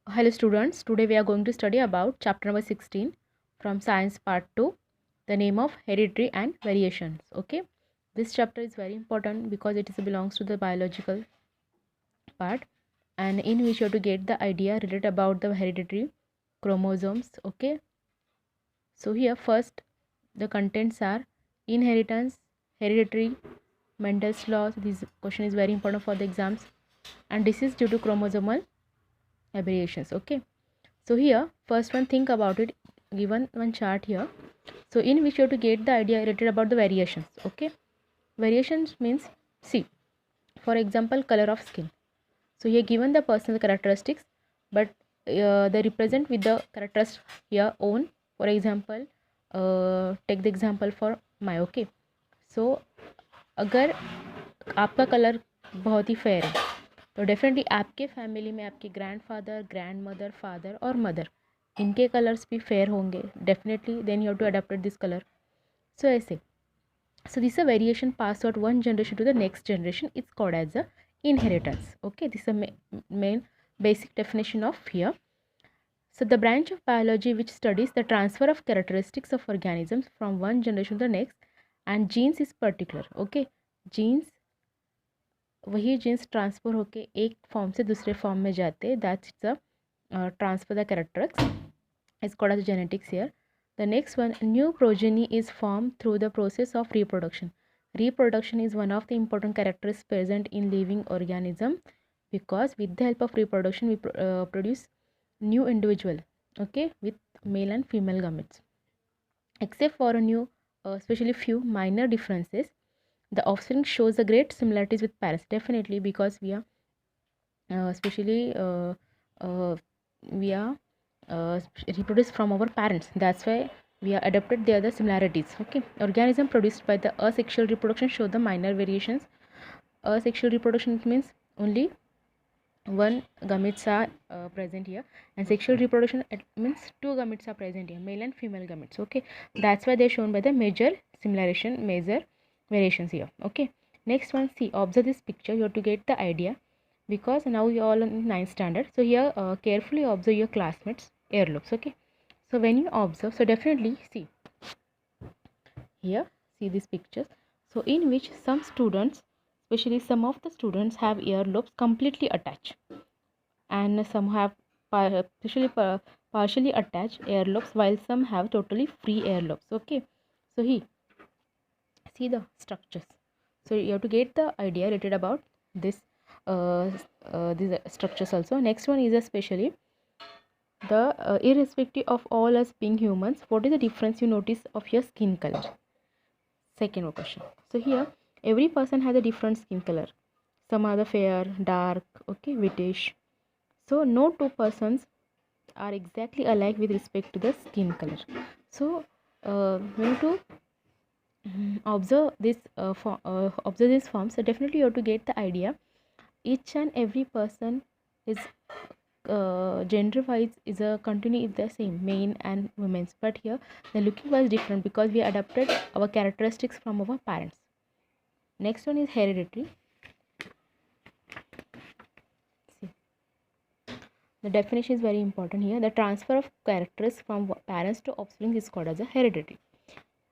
Hello students, today we are going to study about chapter number 16 from science part 2, the name of hereditary and variations. Okay, this chapter is very important because it belongs to the biological part, and in which you have to get the idea related about the hereditary chromosomes. Okay, so here first the contents are inheritance, hereditary, Mendel's laws. This question is very important for the exams, and this is due to chromosomal aberrations. Okay, so here first one, think about it, given one chart here, so in which you have to get the idea related about the variations. Okay, variations means, see, for example, color of skin. So here given the personal characteristics, but they represent with the characteristics here own. For example, take the example for my. Okay, so अगर आपका colour बहुत ही fair है तो definitely आपके family में आपके grandfather, grandmother, father और mother, इनके कलर्स भी फेयर होंगे definitely, then you have to adopted this colour. So ऐसे, so this is a variation passed out one generation to the next generation. It's called as a inheritance. Okay, this is a main basic definition of here. So the branch of biology which studies the transfer of characteristics of organisms from one generation to the next, and genes is particular. Okay, genes, वही genes transfer होके एक form से दूसरे form में जाते, that's the transfer the characteristics is called as genetics here. The next one, new progeny is form through the process of reproduction. Reproduction is one of the important characteristics present in living organism, because with the help of reproduction we produce new individual, okay, with male and female gametes. Except for a new, especially few minor differences, the offspring shows the great similarities with parents, definitely, because we are especially we are reproduced from our parents, that's why we are adopted the other similarities. Okay, organism produced by the asexual reproduction show the minor variations. Asexual reproduction means only one gametes are present here, and sexual reproduction, it means two gametes are present here, male and female gametes. Okay, that's why they're shown by the major variations here. Okay, next one, see, observe this picture, you have to get the idea, because now you all in 9th standard. So here carefully observe your classmates earlobes. Okay, so when you observe, so definitely see here, see these pictures, so in which some students, especially some of the students, have earlobes completely attached, and some have partially attached earlobes, while some have totally free earlobes. Okay, so here see the structures, so you have to get the idea related about this these structures also. Next one is especially the irrespective of all us being humans, what is the difference you notice of your skin color? Second question. So here every person has a different skin color, some are the fair, dark, okay, whitish. So no two persons are exactly alike with respect to the skin color. So when to observe this observe this form, so definitely you have to get the idea, each and every person is gender wise is a continue is the same, men and women's, but here the looking was different because we adapted our characteristics from our parents. Next one is hereditary. See, the definition is very important here. The transfer of characters from parents to offspring is called as a hereditary.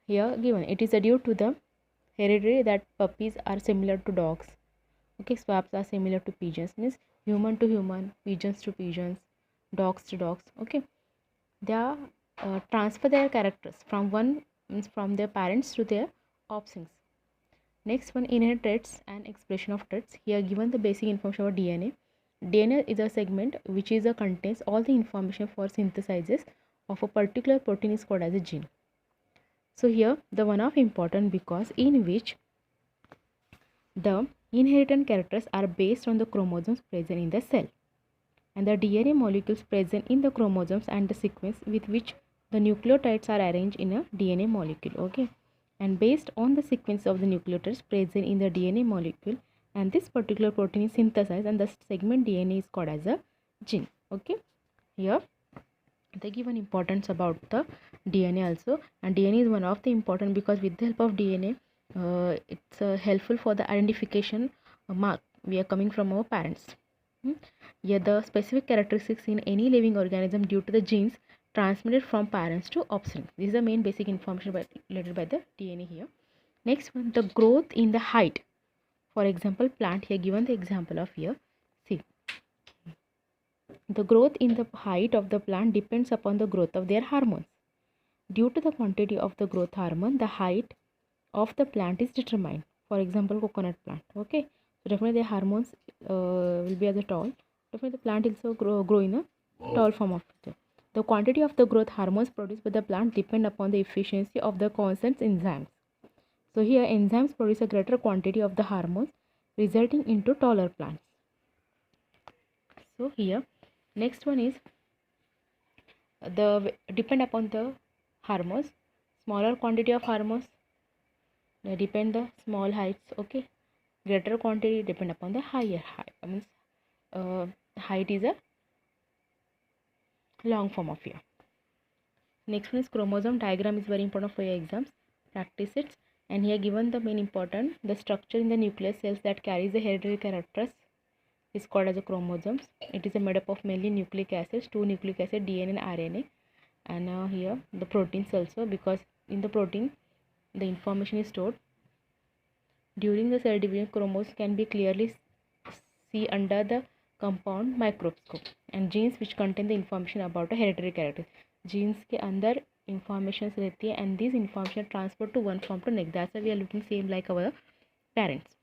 Here given, it is due to the hereditary that puppies are similar to dogs, okay, swabs are similar to pigeons, means human to human, pigeons to pigeons, dogs to dogs. Okay, they are transfer their characters from one, means from their parents to their offsprings. Next one, inherent traits and expression of traits. Here given the basic information about DNA. DNA is a segment which is contains all the information for synthesis of a particular protein is called as a gene. So here the one of important, because in which the inherited characters are based on the chromosomes present in the cell, and the DNA molecules present in the chromosomes and the sequence with which the nucleotides are arranged in a DNA molecule. Okay, and based on the sequence of the nucleotides present in the DNA molecule, and this particular protein is synthesized, and the segment DNA is called as a gene. Okay, here they give an importance about the DNA also, and DNA is one of the important because with the help of DNA it's helpful for the identification mark we are coming from our parents. Yeah, the specific characteristics in any living organism due to the genes transmitted from parents to offspring. This is the main basic information related by the DNA here. Next one, the growth in the height. For example, plant here given the example of here. See, the growth in the height of the plant depends upon the growth of their hormones. Due to the quantity of the growth hormone, the height of the plant is determined. For example, coconut plant. Okay, so definitely the hormones will be as a tall. Definitely the plant also grow in a tall form of it. The quantity of the growth hormones produced by the plant depend upon the efficiency of the constant enzymes. So here enzymes produce a greater quantity of the hormones, resulting into taller plants. So here next one is the depend upon the hormones. Smaller quantity of hormones depend the small heights. Okay, greater quantity depend upon the higher height. Means height is a long form of here. Next one is chromosome diagram is very important for your exams. Practice it. And here given the main important, the structure in the nucleus cells that carries the hereditary characters is called as a chromosomes. It is made up of mainly nucleic acids, two nucleic acid, DNA and RNA. And here the proteins also, because in the protein the information is stored. During the cell division, chromosomes can be clearly see under the compound microscope, and genes which contain the information about a hereditary character. Genes के अंदर informations रहती है, and these information transferred to one form to next. That's why we are looking same like our parents.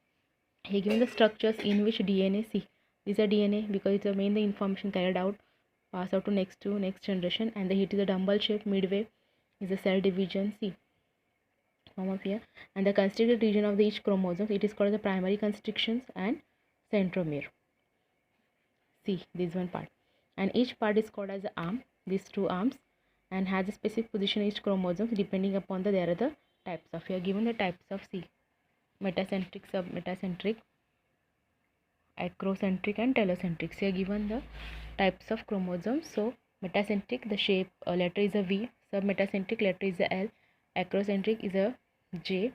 Here given the structures in which DNA, see, these are DNA because it's the main the information carried out, pass out to next generation, and the heat is a dumbbell shape. Midway is the cell division. See, form of here, and the constricted region of the each chromosome, it is called the primary constrictions and centromere. See this one part, and each part is called as the arm, these two arms, and has a specific position each chromosome depending upon there are the types of here given the types of, see, metacentric, submetacentric, acrocentric and telocentric. Here given the types of chromosomes. So metacentric, the shape letter is a V, submetacentric letter is a L, acrocentric is a J,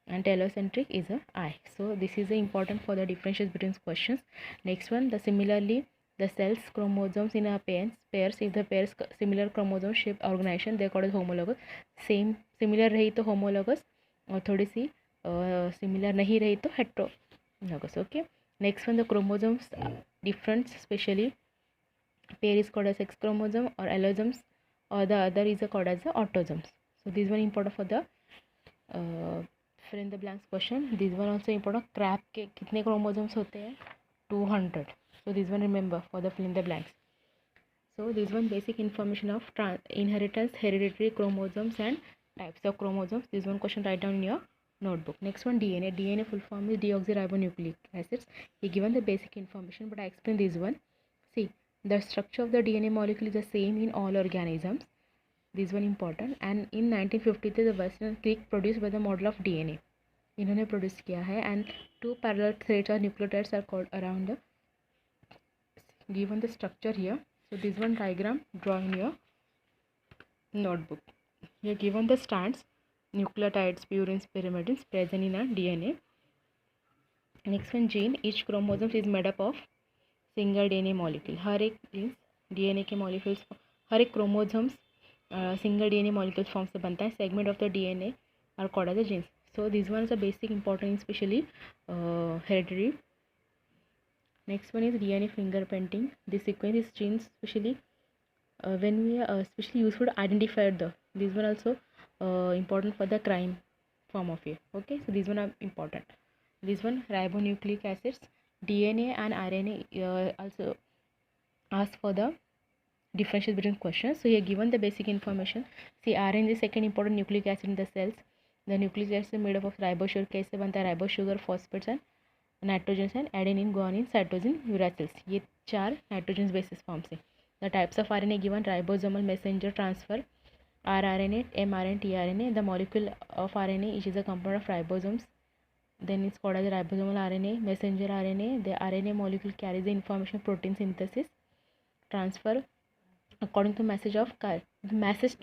and telocentric is a I. So this is important for the differentials between questions. Next one, the similarly the cells chromosomes in a pairs, if the pairs similar chromosome shape organization, they are called as homologous. Same similar रही तो homologous, और थोड़ी सी similar नहीं रही तो heterologous. Okay, next one, the chromosomes difference, especially pair is called as sex chromosome or allosomes, or the other is called as the autosomes. So this one important for the fill in the blanks question. This one also important. Crab के कितने chromosomes होते हैं? 200. So this one remember for the fill in the blanks. So this one basic information of inheritance, hereditary chromosomes and types of chromosomes. This one question write down in your notebook. Next one, DNA. DNA full form is deoxyribonucleic acids. He given the basic information, but I explain this one. See, the structure of the DNA molecule is the same in all organisms. This one important. And in 1953 the Western Crick produced by the model of DNA. इन्होंने produce किया है, and two parallel threads or nucleotides are called around the given the structure here. So this one diagram draw in your notebook. Here given the strands, nucleotides, purines, pyrimidines present in a DNA. Next one, gene. Each chromosome is made up of single DNA molecule. हर एक jeans DNA के molecules, हर एक chromosomes single DNA molecules form से बनता है. Segment of the DNA are called as the genes. So this one is a basic important, especially hereditary. Next one is DNA fingerprinting. This sequence is genes, especially when we are especially useful to identify this one also important for the crime form of it. Okay, so these one are important. This one, ribonucleic acids, DNA and RNA also ask for the differentials between questions. So here given the basic information. See, RNA is the second important nucleic acid in the cells. The nucleic acid is made up of ribosugar. कैसे बनता है? Ribosugar, phosphates and nitrogens and adenine, guanine, cytosine, uracils. ये चार nitrogen basis forms है. The types of RNA given: ribosomal messenger transfer, rRNA, mRNA, tRNA. The molecule of RNA, which is a component of ribosomes, then it's called as ribosomal RNA, messenger RNA. The RNA molecule carries the information of protein synthesis transfer according to message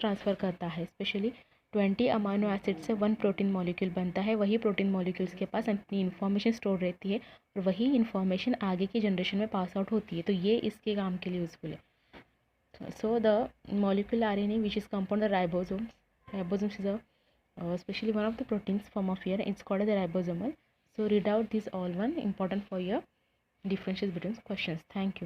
transfer करता है, especially 20 amino acid से 1 protein molecule बनता है। वही protein molecules के पास अपनी information store रहती है और वही इन्फॉर्मेशन आगे की जनरेशन में पास आउट होती है। तो ये इसके काम के लिए यूज़फुल है। So the molecule RNA which is compound the ribosomes is especially one of the proteins form of here, it's called as a ribosomal. So read out these all one important for your differentials between questions. Thank you.